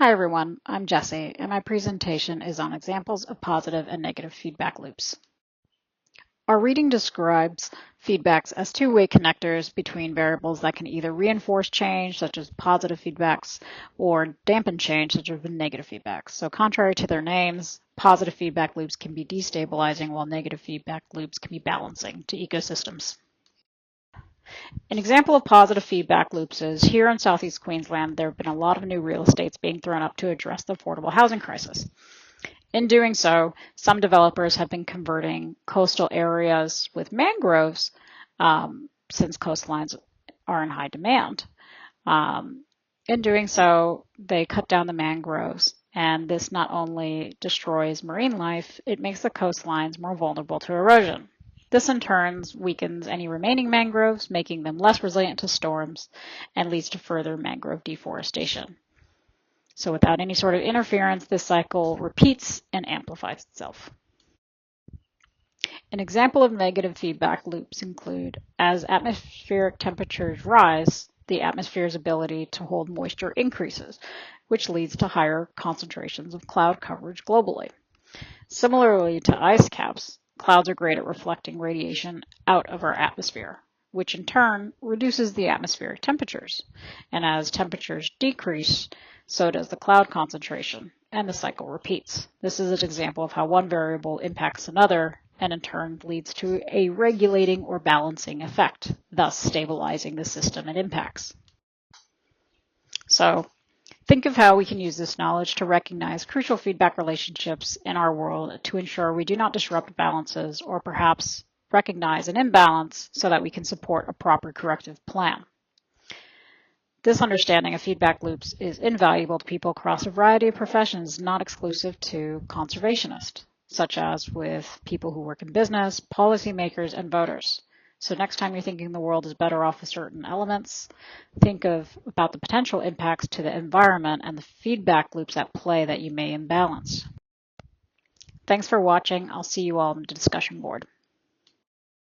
Hi everyone, I'm Jessie, and my presentation is on examples of positive and negative feedback loops. Our reading describes feedbacks as two-way connectors between variables that can either reinforce change, such as positive feedbacks, or dampen change, such as negative feedbacks. So contrary to their names, positive feedback loops can be destabilizing, while negative feedback loops can be balancing to ecosystems. An example of positive feedback loops is here in Southeast Queensland, there have been a lot of new real estates being thrown up to address the affordable housing crisis. In doing so, some developers have been converting coastal areas with mangroves since coastlines are in high demand. In doing so, they cut down the mangroves, and this not only destroys marine life, it makes the coastlines more vulnerable to erosion. This in turn weakens any remaining mangroves, making them less resilient to storms, and leads to further mangrove deforestation. So without any sort of interference, this cycle repeats and amplifies itself. An example of negative feedback loops include, as atmospheric temperatures rise, the atmosphere's ability to hold moisture increases, which leads to higher concentrations of cloud coverage globally. Similarly to ice caps, clouds are great at reflecting radiation out of our atmosphere, which in turn reduces the atmospheric temperatures. And as temperatures decrease, so does the cloud concentration, and the cycle repeats. This is an example of how one variable impacts another, and in turn leads to a regulating or balancing effect, thus stabilizing the system it impacts. So, think of how we can use this knowledge to recognize crucial feedback relationships in our world to ensure we do not disrupt balances or perhaps recognize an imbalance so that we can support a proper corrective plan. This understanding of feedback loops is invaluable to people across a variety of professions, not exclusive to conservationists, such as with people who work in business, policymakers, and voters. So next time you're thinking the world is better off with certain elements, think about the potential impacts to the environment and the feedback loops at play that you may imbalance. Thanks for watching. I'll see you all on the discussion board.